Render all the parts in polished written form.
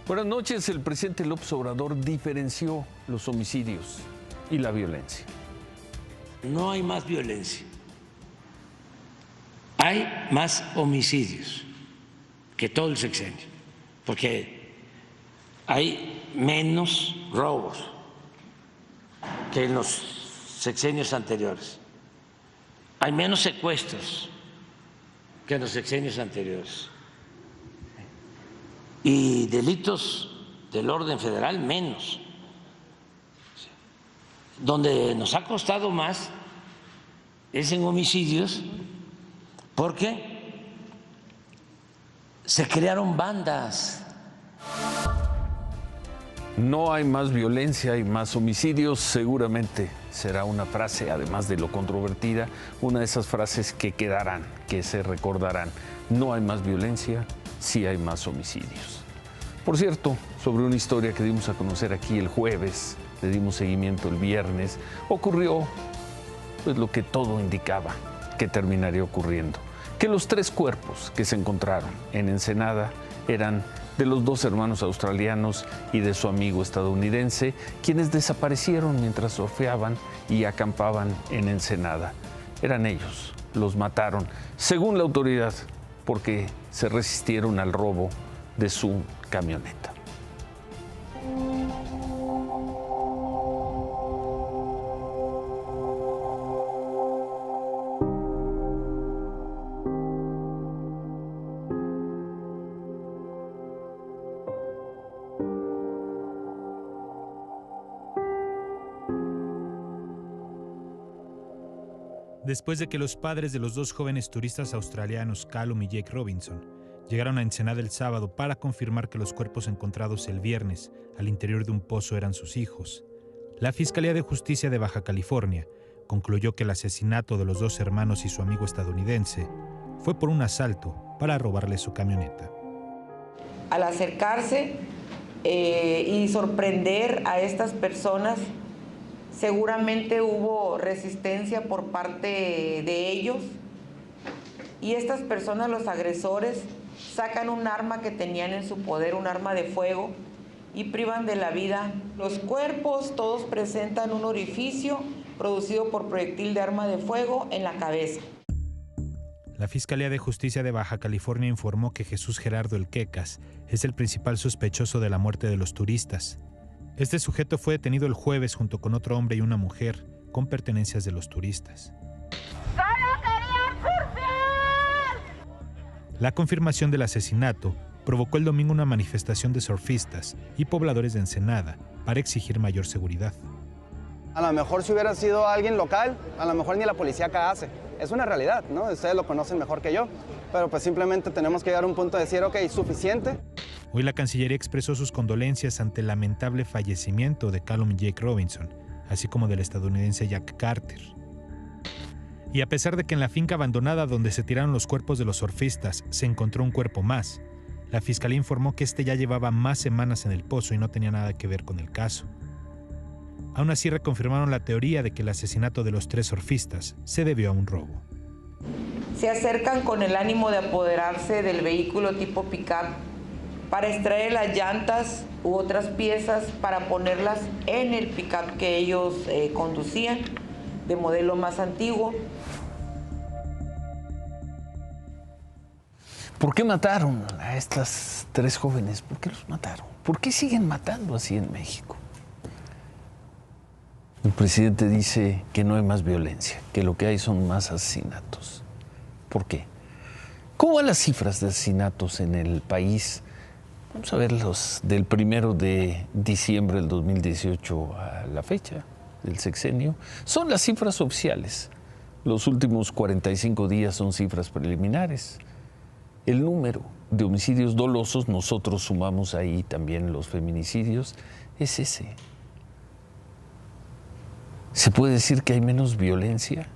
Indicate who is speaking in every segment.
Speaker 1: Buenas noches. El presidente López Obrador diferenció los homicidios y la violencia.
Speaker 2: No hay más violencia. Hay más homicidios que todo el sexenio, porque hay menos robos que en los sexenios anteriores. Hay menos secuestros que en los sexenios anteriores. Y delitos del orden federal menos. Donde nos ha costado más es en homicidios, porque se crearon bandas.
Speaker 1: No hay más violencia y más homicidios. Seguramente será una frase, además de lo controvertida, una de esas frases que quedarán, que se recordarán. No hay más violencia, sí hay más homicidios. Por cierto, sobre una historia que dimos a conocer aquí el jueves, le dimos seguimiento el viernes, ocurrió pues lo que todo indicaba que terminaría ocurriendo. Que los 3 cuerpos que se encontraron en Ensenada eran de los 2 hermanos australianos y de su amigo estadounidense, quienes desaparecieron mientras surfeaban y acampaban en Ensenada. Eran ellos, los mataron, según la autoridad, porque se resistieron al robo de su camioneta.
Speaker 3: Después de que los padres de los 2 jóvenes turistas australianos, Callum y Jake Robinson, llegaron a Ensenada el sábado para confirmar que los cuerpos encontrados el viernes al interior de un pozo eran sus hijos, la Fiscalía de Justicia de Baja California concluyó que el asesinato de los 2 hermanos y su amigo estadounidense fue por un asalto para robarle su camioneta.
Speaker 4: Al acercarse y sorprender a estas personas, seguramente hubo resistencia por parte de ellos y estas personas, los agresores, sacan un arma que tenían en su poder, un arma de fuego, y privan de la vida. Los cuerpos todos presentan un orificio producido por proyectil de arma de fuego en la cabeza.
Speaker 3: La Fiscalía de Justicia de Baja California informó que Jesús Gerardo El Quecas es el principal sospechoso de la muerte de los turistas. Este sujeto fue detenido el jueves junto con otro hombre y una mujer con pertenencias de los turistas.
Speaker 5: ¡Solo querían surfear!
Speaker 3: La confirmación del asesinato provocó el domingo una manifestación de surfistas y pobladores de Ensenada para exigir mayor seguridad.
Speaker 6: A lo mejor si hubiera sido alguien local, a lo mejor ni la policía acá hace. Es una realidad, ¿no? Ustedes lo conocen mejor que yo, pero pues simplemente tenemos que llegar a un punto de decir, ok, suficiente.
Speaker 3: Hoy la Cancillería expresó sus condolencias ante el lamentable fallecimiento de Callum y Jake Robinson, así como del estadounidense Jack Carter. Y a pesar de que en la finca abandonada donde se tiraron los cuerpos de los surfistas se encontró un cuerpo más, la Fiscalía informó que este ya llevaba más semanas en el pozo y no tenía nada que ver con el caso. Aún así reconfirmaron la teoría de que el asesinato de los 3 surfistas se debió a un robo.
Speaker 4: Se acercan con el ánimo de apoderarse del vehículo tipo pick-up para extraer las llantas u otras piezas para ponerlas en el pick-up que ellos conducían, de modelo más antiguo.
Speaker 1: ¿Por qué mataron a estas 3 jóvenes? ¿Por qué los mataron? ¿Por qué siguen matando así en México? El presidente dice que no hay más violencia, que lo que hay son más asesinatos. ¿Por qué? ¿Cómo van las cifras de asesinatos en el país? Vamos a ver los del 1 de diciembre del 2018 a la fecha del sexenio. Son las cifras oficiales. Los últimos 45 días son cifras preliminares. El número de homicidios dolosos, nosotros sumamos ahí también los feminicidios, es ese. ¿Se puede decir que hay menos violencia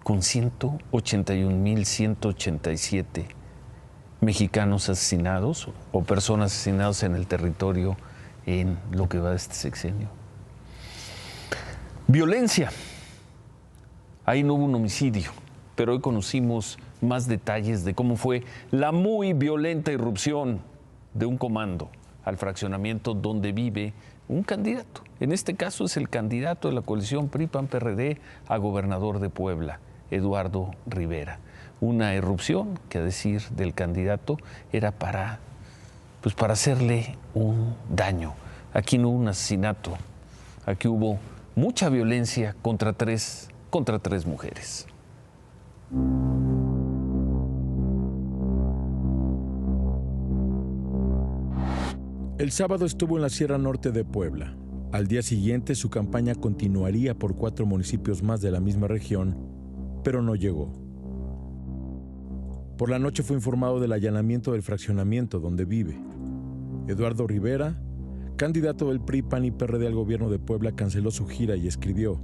Speaker 1: con 181,187 mexicanos asesinados o personas asesinadas en el territorio en lo que va de este sexenio? Violencia. Ahí no hubo un homicidio, pero hoy conocimos más detalles de cómo fue la muy violenta irrupción de un comando al fraccionamiento donde vive un candidato. En este caso es el candidato de la coalición PRI-PAN-PRD a gobernador de Puebla, Eduardo Rivera. Una erupción que, a decir del candidato, era para hacerle un daño. Aquí no hubo un asesinato, aquí hubo mucha violencia contra tres mujeres.
Speaker 7: El sábado estuvo en la Sierra Norte de Puebla. Al día siguiente su campaña continuaría por 4 municipios más de la misma región, pero no llegó. Por la noche fue informado del allanamiento del fraccionamiento donde vive. Eduardo Rivera, candidato del PRI, PAN y PRD al gobierno de Puebla, canceló su gira y escribió: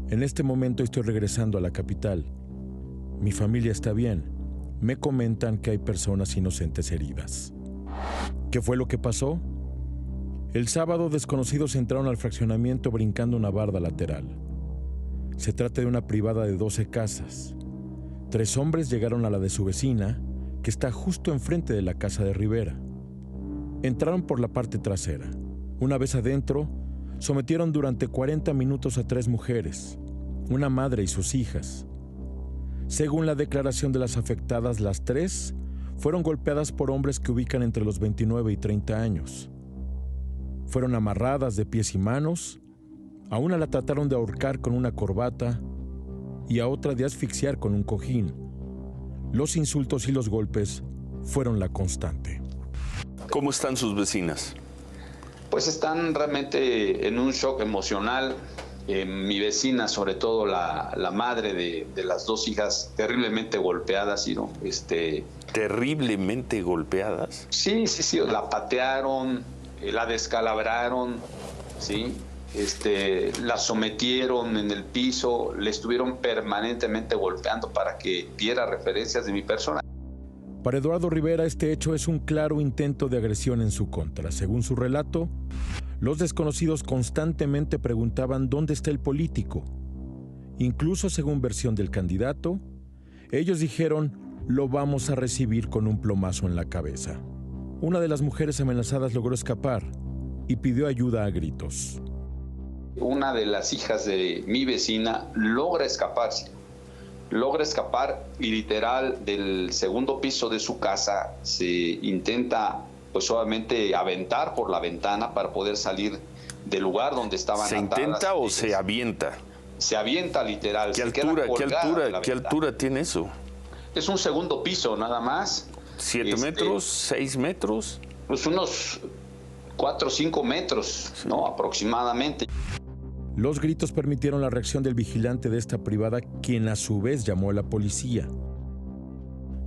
Speaker 7: "En este momento estoy regresando a la capital. Mi familia está bien. Me comentan que hay personas inocentes heridas". ¿Qué fue lo que pasó? El sábado, desconocidos entraron al fraccionamiento brincando una barda lateral. Se trata de una privada de 12 casas. 3 hombres llegaron a la de su vecina, que está justo enfrente de la casa de Rivera. Entraron por la parte trasera. Una vez adentro, sometieron durante 40 minutos a 3 mujeres, una madre y sus hijas. Según la declaración de las afectadas, las 3 fueron golpeadas por hombres que ubican entre los 29 y 30 años. Fueron amarradas de pies y manos, a una la trataron de ahorcar con una corbata y a otra de asfixiar con un cojín. Los insultos y los golpes fueron la constante.
Speaker 1: ¿Cómo están sus vecinas?
Speaker 8: Pues están realmente en un shock emocional. Mi vecina, sobre todo la madre de las 2 hijas, terriblemente golpeadas, ¿no?
Speaker 1: ¿Terriblemente golpeadas?
Speaker 8: Sí, la patearon, la descalabraron, ¿sí? La sometieron en el piso, le estuvieron permanentemente golpeando para que diera referencias de mi persona.
Speaker 7: Para Eduardo Rivera, este hecho es un claro intento de agresión en su contra. Según su relato, los desconocidos constantemente preguntaban dónde está el político. Incluso, según versión del candidato, ellos dijeron: "Lo vamos a recibir con un plomazo en la cabeza". Una de las mujeres amenazadas logró escapar y pidió ayuda a gritos.
Speaker 8: Una de las hijas de mi vecina logra escapar y literal del segundo piso de su casa se intenta pues obviamente aventar por la ventana para poder salir del lugar donde estaban.
Speaker 1: ¿Se intenta o se avienta?
Speaker 8: Se avienta literal.
Speaker 1: ¿Qué altura tiene eso?
Speaker 8: Es un segundo piso nada más.
Speaker 1: 7 metros, 6 metros.
Speaker 8: Pues unos 4 o 5 metros, ¿no? Aproximadamente.
Speaker 7: Los gritos permitieron la reacción del vigilante de esta privada, quien a su vez llamó a la policía.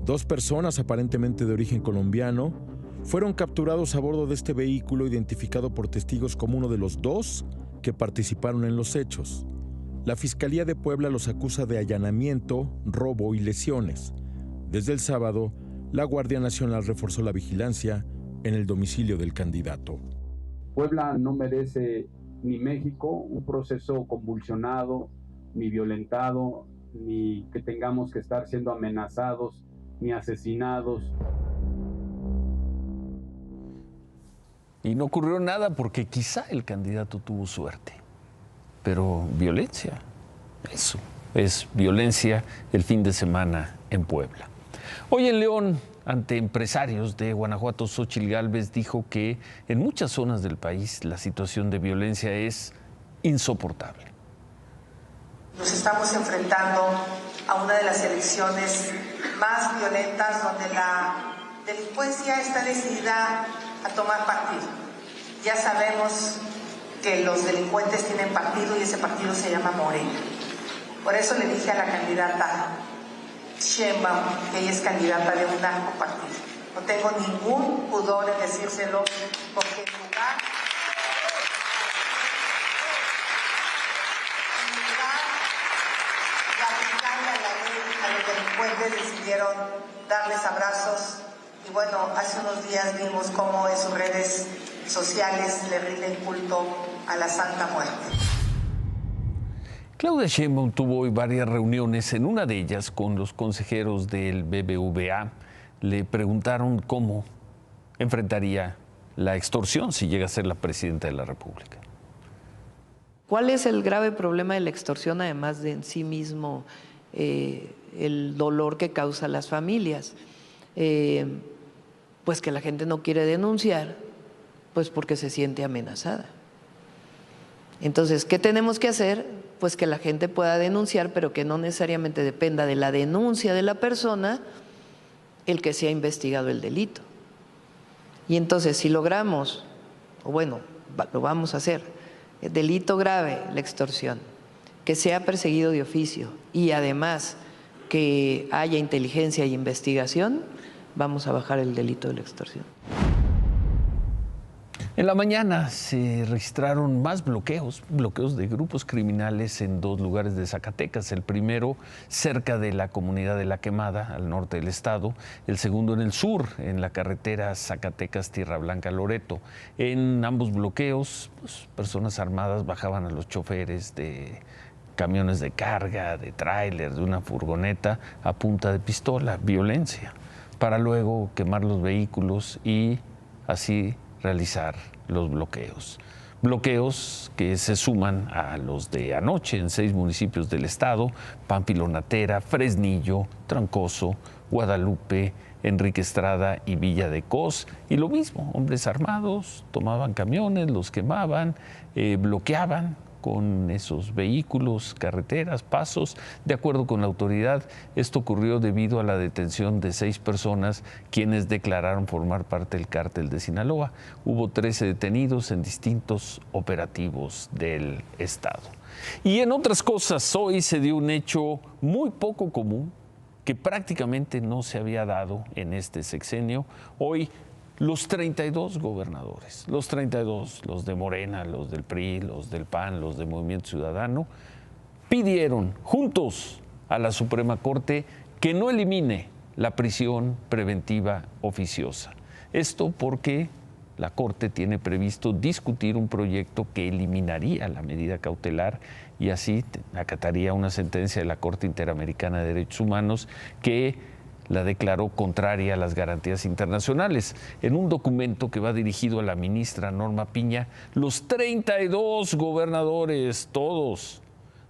Speaker 7: 2 personas, aparentemente de origen colombiano, fueron capturados a bordo de este vehículo, identificado por testigos como uno de los 2 que participaron en los hechos. La Fiscalía de Puebla los acusa de allanamiento, robo y lesiones. Desde el sábado, la Guardia Nacional reforzó la vigilancia en el domicilio del candidato.
Speaker 9: Puebla no merece, ni México, un proceso convulsionado, ni violentado, ni que tengamos que estar siendo amenazados, ni asesinados.
Speaker 1: Y no ocurrió nada porque quizá el candidato tuvo suerte. Pero violencia, eso es violencia el fin de semana en Puebla. Hoy en León, ante empresarios de Guanajuato, Xóchitl Gálvez dijo que en muchas zonas del país la situación de violencia es insoportable.
Speaker 10: Nos estamos enfrentando a una de las elecciones más violentas donde la delincuencia está decidida a tomar partido. Ya sabemos que los delincuentes tienen partido y ese partido se llama Morena. Por eso le dije a la candidata Sheinbaum que ella es candidata de un narcopartido. No tengo ningún pudor en decírselo, porque en lugar de aplicarle a la ley a los delincuentes decidieron darles abrazos. Y bueno, hace unos días vimos cómo en sus redes sociales le rinden culto a la Santa Muerte.
Speaker 1: Claudia Sheinbaum tuvo hoy varias reuniones, en una de ellas con los consejeros del BBVA. Le preguntaron cómo enfrentaría la extorsión si llega a ser la presidenta de la República.
Speaker 4: ¿Cuál es el grave problema de la extorsión, además de en sí mismo el dolor que causa a las familias? Pues que la gente no quiere denunciar, pues porque se siente amenazada. Entonces, ¿qué tenemos que hacer? Pues que la gente pueda denunciar, pero que no necesariamente dependa de la denuncia de la persona el que sea investigado el delito. Y entonces, si logramos, o bueno, lo vamos a hacer, el delito grave, la extorsión, que sea perseguido de oficio y además que haya inteligencia y investigación, vamos a bajar el delito de la extorsión.
Speaker 1: En la mañana se registraron más bloqueos de grupos criminales en 2 lugares de Zacatecas. El primero cerca de la comunidad de La Quemada, al norte del estado. El segundo en el sur, en la carretera Zacatecas-Tierra Blanca-Loreto. En ambos bloqueos, pues, personas armadas bajaban a los choferes de camiones de carga, de tráiler, de una furgoneta, a punta de pistola, violencia, para luego quemar los vehículos y así realizar los bloqueos. Bloqueos que se suman a los de anoche en 6 municipios del estado: Pampilonatera, Fresnillo, Trancoso, Guadalupe, Enrique Estrada y Villa de Cos. Y lo mismo, hombres armados tomaban camiones, los quemaban, bloqueaban con esos vehículos, carreteras, pasos. De acuerdo con la autoridad, esto ocurrió debido a la detención de 6 personas quienes declararon formar parte del cártel de Sinaloa. Hubo 13 detenidos en distintos operativos del estado. Y en otras cosas, hoy se dio un hecho muy poco común que prácticamente no se había dado en este sexenio. Hoy los 32 gobernadores, los 32, los de Morena, los del PRI, los del PAN, los de Movimiento Ciudadano, pidieron juntos a la Suprema Corte que no elimine la prisión preventiva oficiosa. Esto porque la Corte tiene previsto discutir un proyecto que eliminaría la medida cautelar y así acataría una sentencia de la Corte Interamericana de Derechos Humanos que la declaró contraria a las garantías internacionales. En un documento que va dirigido a la ministra Norma Piña, los 32 gobernadores, todos,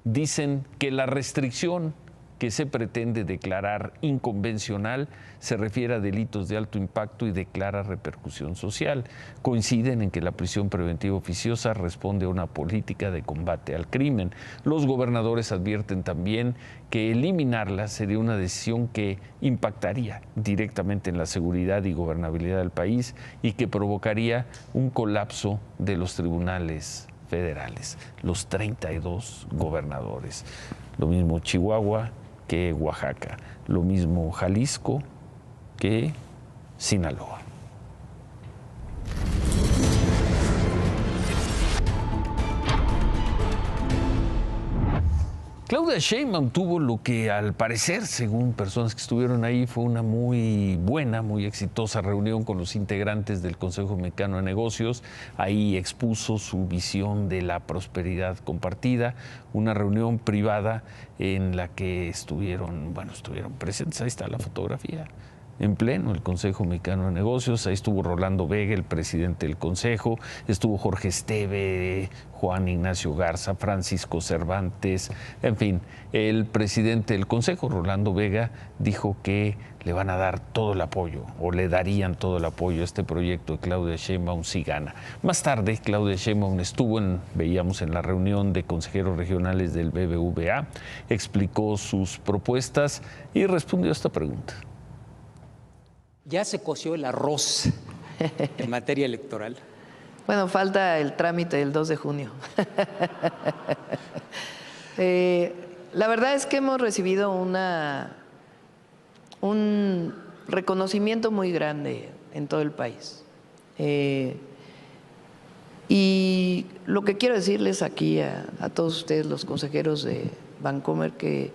Speaker 1: dicen que la restricción que se pretende declarar inconvencional se refiere a delitos de alto impacto y de clara repercusión social. Coinciden en que la prisión preventiva oficiosa responde a una política de combate al crimen. Los gobernadores advierten también que eliminarla sería una decisión que impactaría directamente en la seguridad y gobernabilidad del país y que provocaría un colapso de los tribunales federales. Los 32 gobernadores. Lo mismo Chihuahua que Oaxaca, lo mismo Jalisco que Sinaloa. Claudia Sheinbaum tuvo lo que al parecer, según personas que estuvieron ahí, fue una muy buena, muy exitosa reunión con los integrantes del Consejo Mexicano de Negocios. Ahí expuso su visión de la prosperidad compartida, una reunión privada en la que estuvieron presentes, ahí está la fotografía, en pleno el Consejo Mexicano de Negocios. Ahí estuvo Rolando Vega, el presidente del Consejo, estuvo Jorge Esteve, Juan Ignacio Garza, Francisco Cervantes, en fin, el presidente del Consejo, Rolando Vega, dijo que le van a dar todo el apoyo, o le darían todo el apoyo a este proyecto de Claudia Sheinbaum si gana. Más tarde, Claudia Sheinbaum veíamos en la reunión de consejeros regionales del BBVA, explicó sus propuestas y respondió a esta pregunta.
Speaker 11: ¿Ya se coció el arroz en materia electoral?
Speaker 4: Bueno, falta el trámite del 2 de junio. La verdad es que hemos recibido un reconocimiento muy grande en todo el país. Y lo que quiero decirles aquí a todos ustedes, los consejeros de Bancomer, que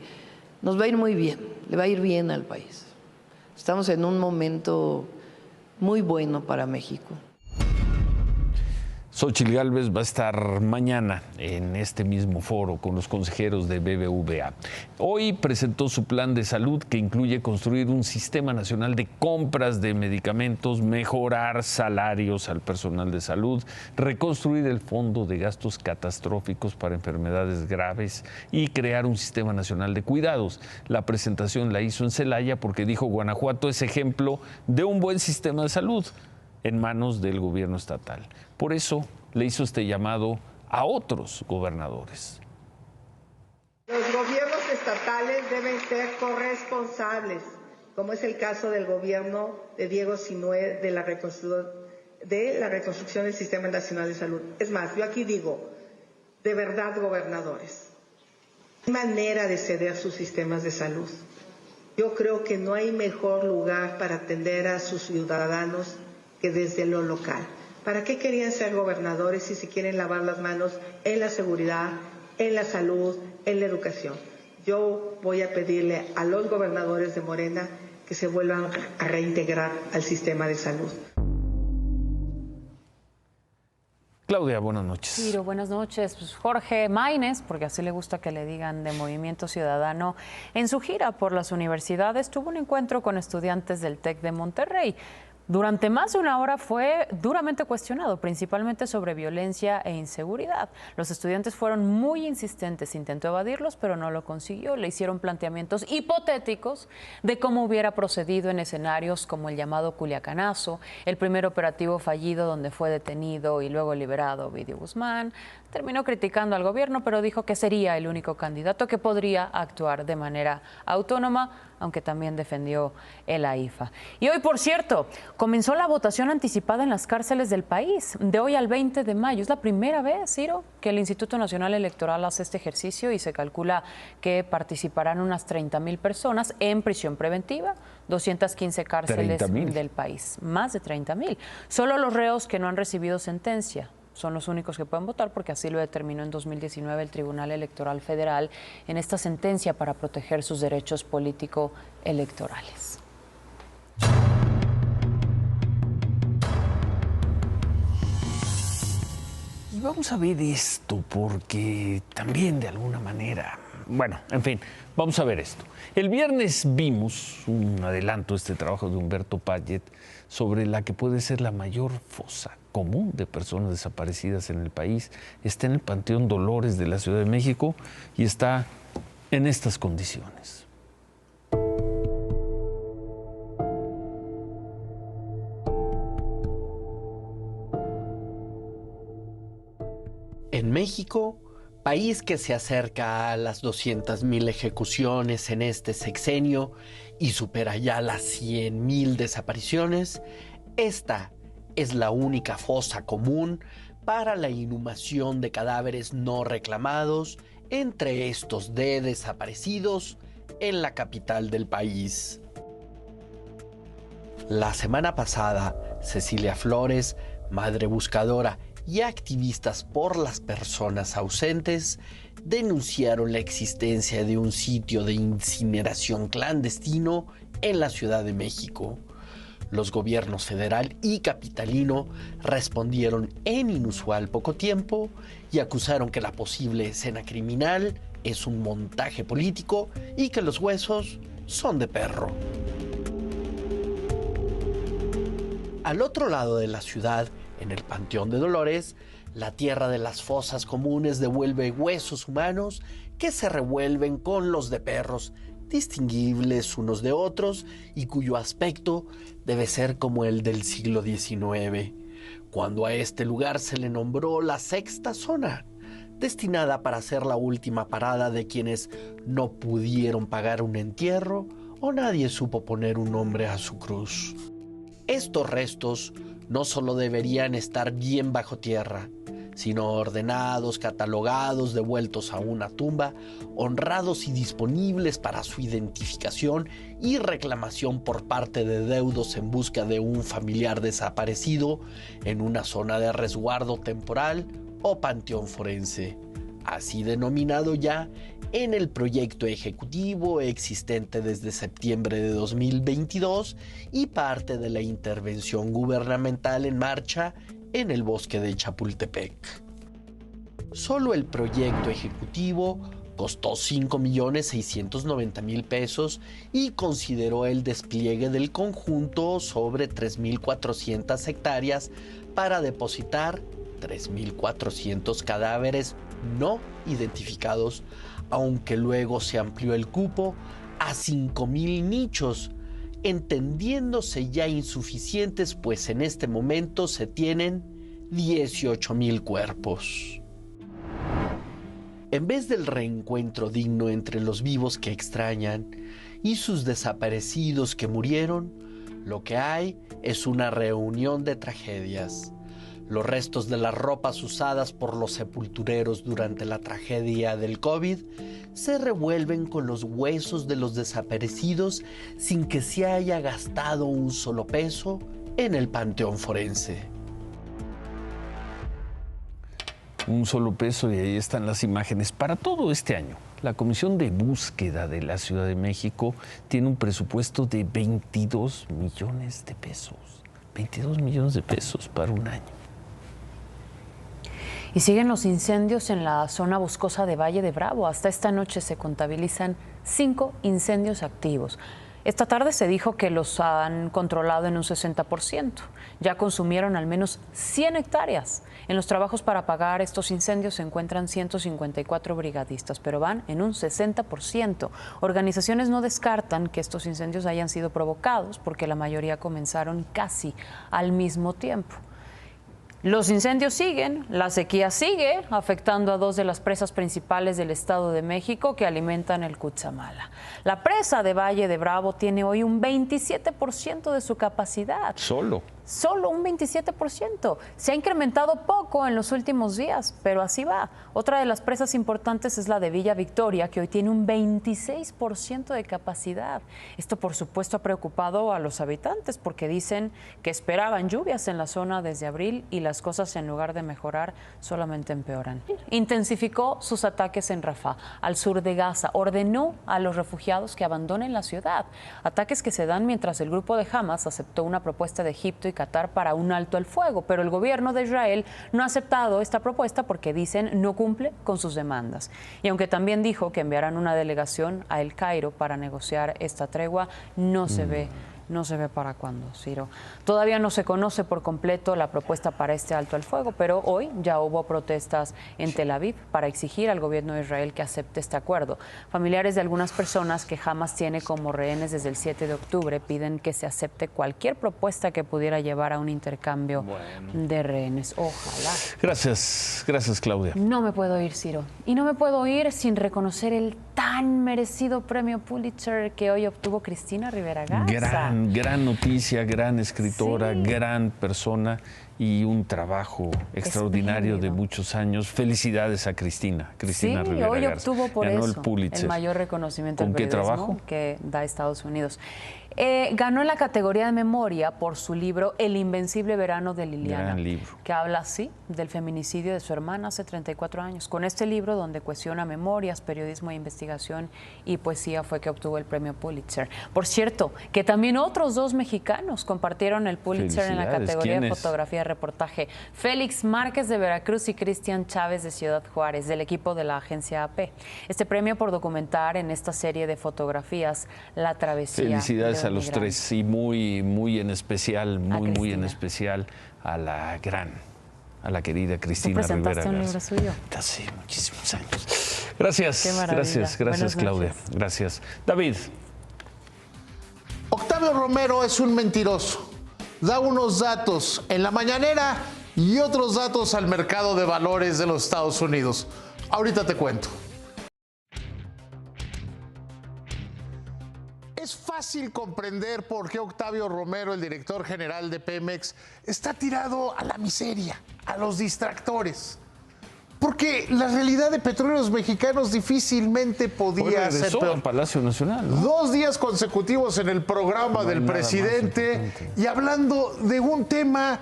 Speaker 4: nos va a ir muy bien, le va a ir bien al país. Estamos en un momento muy bueno para México.
Speaker 1: Xóchitl Gálvez va a estar mañana en este mismo foro con los consejeros de BBVA. Hoy presentó su plan de salud que incluye construir un sistema nacional de compras de medicamentos, mejorar salarios al personal de salud, reconstruir el fondo de gastos catastróficos para enfermedades graves y crear un sistema nacional de cuidados. La presentación la hizo en Celaya porque dijo Guanajuato es ejemplo de un buen sistema de salud en manos del gobierno estatal. Por eso le hizo este llamado a otros gobernadores.
Speaker 10: Los gobiernos estatales deben ser corresponsables, como es el caso del gobierno de Diego Sinue de la reconstrucción del Sistema Nacional de Salud. Es más, yo aquí digo, de verdad, gobernadores, no hay manera de ceder sus sistemas de salud. Yo creo que no hay mejor lugar para atender a sus ciudadanos que desde lo local. ¿Para qué querían ser gobernadores si se quieren lavar las manos en la seguridad, en la salud, en la educación? Yo voy a pedirle a los gobernadores de Morena que se vuelvan a reintegrar al sistema de salud.
Speaker 1: Claudia, buenas noches.
Speaker 12: Ciro, buenas noches. Pues Jorge Maínez, porque así le gusta que le digan, de Movimiento Ciudadano, en su gira por las universidades tuvo un encuentro con estudiantes del TEC de Monterrey. Durante más de una hora fue duramente cuestionado, principalmente sobre violencia e inseguridad. Los estudiantes fueron muy insistentes, intentó evadirlos, pero no lo consiguió. Le hicieron planteamientos hipotéticos de cómo hubiera procedido en escenarios como el llamado Culiacanazo, el primer operativo fallido donde fue detenido y luego liberado Ovidio Guzmán. Terminó criticando al gobierno, pero dijo que sería el único candidato que podría actuar de manera autónoma, aunque también defendió el AIFA. Y hoy, por cierto, comenzó la votación anticipada en las cárceles del país, de hoy al 20 de mayo. Es la primera vez, Ciro, que el Instituto Nacional Electoral hace este ejercicio y se calcula que participarán unas 30,000 personas en prisión preventiva, 215 cárceles del país, más de 30,000. Solo los reos que no han recibido sentencia son los únicos que pueden votar, porque así lo determinó en 2019 el Tribunal Electoral Federal en esta sentencia para proteger sus derechos político-electorales.
Speaker 1: Y vamos a ver esto, porque también de alguna manera, bueno, en fin, vamos a ver esto. El viernes vimos un adelanto de este trabajo de Humberto Payet sobre la que puede ser la mayor fosa común de personas desaparecidas en el país. Está en el Panteón Dolores de la Ciudad de México y está en estas condiciones.
Speaker 13: En México, país que se acerca a las 200,000 ejecuciones en este sexenio y supera ya las 100,000 desapariciones, esta es la única fosa común para la inhumación de cadáveres no reclamados entre estos de desaparecidos en la capital del país. La semana pasada, Cecilia Flores, madre buscadora y activistas por las personas ausentes, denunciaron la existencia de un sitio de incineración clandestino en la Ciudad de México. Los gobiernos federal y capitalino respondieron en inusual poco tiempo y acusaron que la posible escena criminal es un montaje político y que los huesos son de perro. Al otro lado de la ciudad, en el Panteón de Dolores, la tierra de las fosas comunes devuelve huesos humanos que se revuelven con los de perros, distinguibles unos de otros y cuyo aspecto debe ser como el del siglo XIX, cuando a este lugar se le nombró la sexta zona, destinada para ser la última parada de quienes no pudieron pagar un entierro o nadie supo poner un nombre a su cruz. Estos restos no solo deberían estar bien bajo tierra, sino ordenados, catalogados, devueltos a una tumba, honrados y disponibles para su identificación y reclamación por parte de deudos en busca de un familiar desaparecido en una zona de resguardo temporal o panteón forense, así denominado ya en el proyecto ejecutivo existente desde septiembre de 2022 y parte de la intervención gubernamental en marcha en el bosque de Chapultepec. Solo el proyecto ejecutivo costó 5.690.000 pesos y consideró el despliegue del conjunto sobre 3.400 hectáreas para depositar 3.400 cadáveres no identificados, aunque luego se amplió el cupo a 5.000 nichos, entendiéndose ya insuficientes, pues en este momento se tienen 18.000 cuerpos. En vez del reencuentro digno entre los vivos que extrañan y sus desaparecidos que murieron, lo que hay es una reunión de tragedias. Los restos de las ropas usadas por los sepultureros durante la tragedia del COVID se revuelven con los huesos de los desaparecidos sin que se haya gastado un solo peso en el panteón forense.
Speaker 1: Un solo peso, y ahí están las imágenes. Para todo este año, la Comisión de Búsqueda de la Ciudad de México tiene un presupuesto de 22 millones de pesos. 22 millones de pesos para un año.
Speaker 12: Y siguen los incendios en la zona boscosa de Valle de Bravo. Hasta esta noche se contabilizan 5 incendios activos. Esta tarde se dijo que los han controlado en un 60%. Ya consumieron al menos 100 hectáreas. En los trabajos para apagar estos incendios se encuentran 154 brigadistas, pero van en un 60%. Organizaciones no descartan que estos incendios hayan sido provocados porque la mayoría comenzaron casi al mismo tiempo. Los incendios siguen, la sequía sigue afectando a 2 de las presas principales del Estado de México que alimentan el Cutzamala. La presa de Valle de Bravo tiene hoy un 27% de su capacidad.
Speaker 1: Solo
Speaker 12: un 27%. Se ha incrementado poco en los últimos días, pero así va. Otra de las presas importantes es la de Villa Victoria, que hoy tiene un 26% de capacidad. Esto, por supuesto, ha preocupado a los habitantes porque dicen que esperaban lluvias en la zona desde abril y las cosas, en lugar de mejorar, solamente empeoran. Intensificó sus ataques en Rafah, al sur de Gaza. Ordenó a los refugiados que abandonen la ciudad. Ataques que se dan mientras el grupo de Hamas aceptó una propuesta de Egipto y Qatar para un alto al fuego, pero el gobierno de Israel no ha aceptado esta propuesta porque dicen no cumple con sus demandas. Y aunque también dijo que enviarán una delegación a El Cairo para negociar esta tregua, no se ve para cuándo, Ciro. Todavía no se conoce por completo la propuesta para este alto al fuego, pero hoy ya hubo protestas en Tel Aviv para exigir al gobierno de Israel que acepte este acuerdo. Familiares de algunas personas que Hamas tiene como rehenes desde el 7 de octubre piden que se acepte cualquier propuesta que pudiera llevar a un intercambio de rehenes. Ojalá.
Speaker 1: Gracias, Claudia.
Speaker 12: No me puedo ir, Ciro. Y no me puedo ir sin reconocer el tan merecido premio Pulitzer que hoy obtuvo Cristina Rivera Garza.
Speaker 1: Gran noticia, gran escritora, gran persona y un trabajo extraordinario de muchos años. Felicidades a Cristina Rivera
Speaker 12: hoy
Speaker 1: Garza.
Speaker 12: Obtuvo por
Speaker 1: ganó
Speaker 12: eso
Speaker 1: el Pulitzer.
Speaker 12: El mayor reconocimiento
Speaker 1: ¿Con
Speaker 12: del
Speaker 1: qué
Speaker 12: periodismo
Speaker 1: trabajo?
Speaker 12: Que da Estados Unidos. Ganó en la categoría de memoria por su libro El invencible verano de Liliana,
Speaker 1: Gran libro.
Speaker 12: que habla así del feminicidio de su hermana hace 34 años. Con este libro, donde cuestiona memorias, periodismo de investigación y poesía, fue que obtuvo el premio Pulitzer. Por cierto, que también otros 2 mexicanos compartieron el Pulitzer en la categoría de fotografía y reportaje. Félix Márquez de Veracruz y Cristian Chávez de Ciudad Juárez, del equipo de la agencia AP. Este premio por documentar en esta serie de fotografías la travesía.
Speaker 1: Felicidades a los 3 y muy en especial, muy en especial a la querida Cristina Rivera Garza.
Speaker 12: ¿Tú presentaste un libro suyo?
Speaker 1: Hace muchísimos años. Gracias Claudia. Gracias. David.
Speaker 14: Octavio Romero es un mentiroso. Da unos datos en la mañanera y otros datos al mercado de valores de los Estados Unidos. Ahorita te cuento. Es fácil comprender por qué Octavio Romero, el director general de Pemex, está tirado a la miseria, a los distractores. Porque la realidad de Petróleos Mexicanos difícilmente podía ser peor.
Speaker 1: Al Palacio Nacional, ¿no?
Speaker 14: 2 días consecutivos en el programa del presidente y hablando de un tema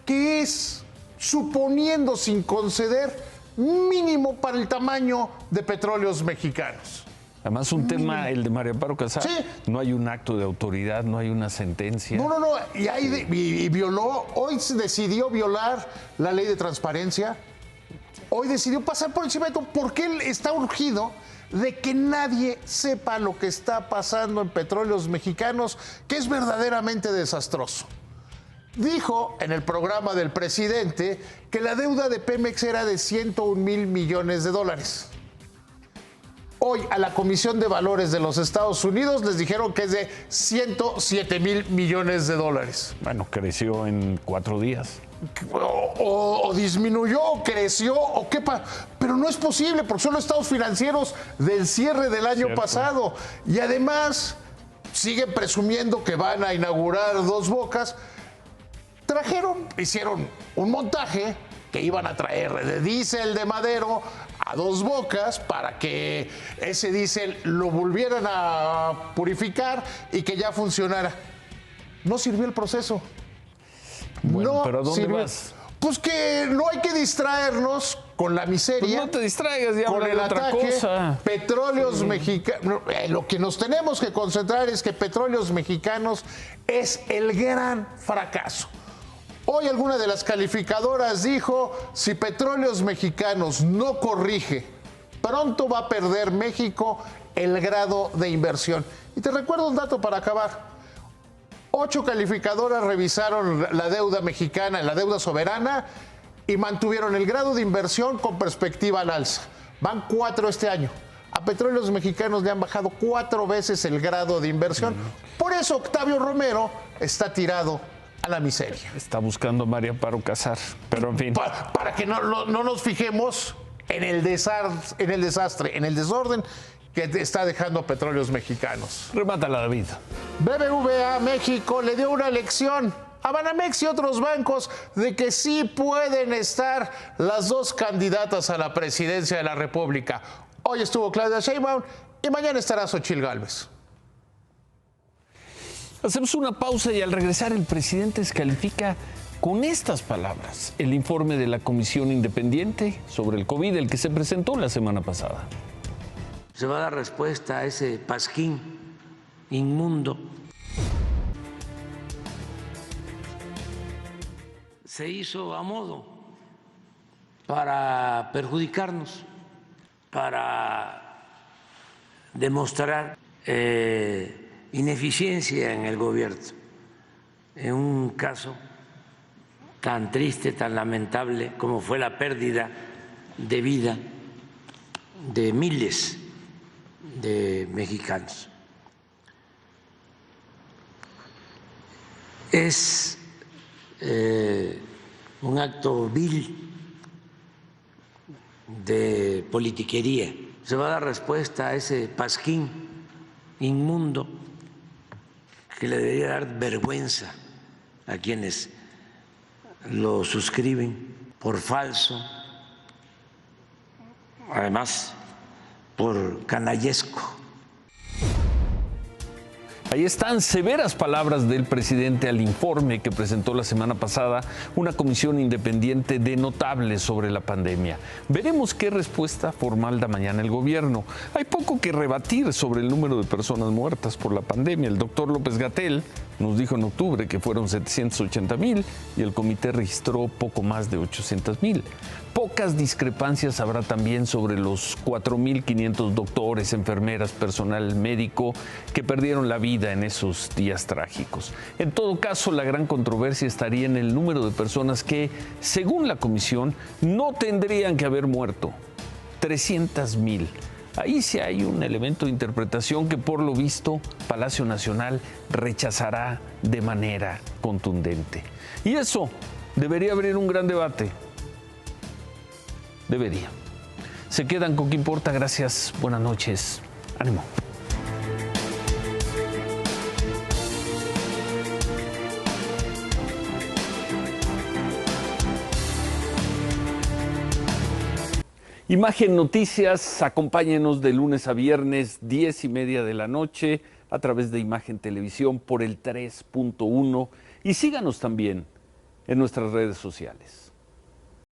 Speaker 14: que es, suponiendo sin conceder, mínimo para el tamaño de Petróleos Mexicanos.
Speaker 1: Además, un tema, el de María Amparo Casar,
Speaker 14: Sí.
Speaker 1: no hay un acto de autoridad, no hay una sentencia.
Speaker 14: No, y violó, hoy se decidió violar la ley de transparencia, hoy decidió pasar por encima de todo, porque él está urgido de que nadie sepa lo que está pasando en Petróleos Mexicanos, que es verdaderamente desastroso. Dijo en el programa del presidente que la deuda de Pemex era de 101 mil millones de dólares. Hoy a la Comisión de Valores de los Estados Unidos les dijeron que es de 107 mil millones de dólares.
Speaker 1: Bueno, creció en 4 días.
Speaker 14: O disminuyó, o creció, o qué pero no es posible porque son los estados financieros del cierre del año pasado. Y además siguen presumiendo que van a inaugurar Dos Bocas. Hicieron un montaje que iban a traer de diésel de Madero a Dos Bocas para que ese diésel lo volvieran a purificar y que ya funcionara. No sirvió el proceso.
Speaker 1: Bueno,
Speaker 14: no
Speaker 1: pero ¿a dónde
Speaker 14: sirvió.
Speaker 1: vas?
Speaker 14: Pues que no hay que distraernos con la miseria.
Speaker 1: Pues no te distraigas, ya
Speaker 14: con
Speaker 1: habla
Speaker 14: el
Speaker 1: de otra
Speaker 14: ataque.
Speaker 1: cosa.
Speaker 14: Petróleos Mexicanos. Lo que nos tenemos que concentrar es que Petróleos Mexicanos es el gran fracaso. Hoy alguna de las calificadoras dijo, si Petróleos Mexicanos no corrige, pronto va a perder México el grado de inversión. Y te recuerdo un dato para acabar. 8 calificadoras revisaron la deuda mexicana, la deuda soberana, y mantuvieron el grado de inversión con perspectiva al alza. Van 4 este año. A Petróleos Mexicanos le han bajado 4 veces el grado de inversión. Por eso Octavio Romero está tirado a la miseria.
Speaker 1: Está buscando a María Amparo Casar, pero en fin.
Speaker 14: Para que no nos fijemos en el desastre, en el desorden que está dejando Petróleos Mexicanos.
Speaker 1: Remátala, David.
Speaker 14: BBVA México le dio una lección a Banamex y otros bancos de que sí pueden estar las dos candidatas a la presidencia de la República. Hoy estuvo Claudia Sheinbaum y mañana estará Xochitl Gálvez.
Speaker 1: Hacemos una pausa y al regresar el presidente descalifica con estas palabras el informe de la Comisión Independiente sobre el COVID, el que se presentó la semana pasada.
Speaker 2: Se va a dar respuesta a ese pasquín inmundo. Se hizo a modo para perjudicarnos, para demostrar ineficiencia en el gobierno. En un caso tan triste, tan lamentable como fue la pérdida de vida de miles de mexicanos. Es un acto vil de politiquería. Se va a dar respuesta a ese pasquín inmundo que le debería dar vergüenza a quienes lo suscriben por falso, además por canallesco.
Speaker 1: Ahí están severas palabras del presidente al informe que presentó la semana pasada una comisión independiente de notables sobre la pandemia. Veremos qué respuesta formal da mañana el gobierno. Hay poco que rebatir sobre el número de personas muertas por la pandemia. El doctor López-Gatell nos dijo en octubre que fueron 780,000 y el comité registró poco más de 800,000. Pocas discrepancias habrá también sobre los 4,500 doctores, enfermeras, personal médico que perdieron la vida en esos días trágicos. En todo caso, la gran controversia estaría en el número de personas que, según la comisión, no tendrían que haber muerto. 300,000. Ahí sí hay un elemento de interpretación que, por lo visto, Palacio Nacional rechazará de manera contundente. Y eso debería abrir un gran debate. Debería. Se quedan con ¿Qué importa? Gracias. Buenas noches. Ánimo. Imagen Noticias, acompáñenos de lunes a viernes, 10:30 de la noche, a través de Imagen Televisión por el 3.1 y síganos también en nuestras redes sociales.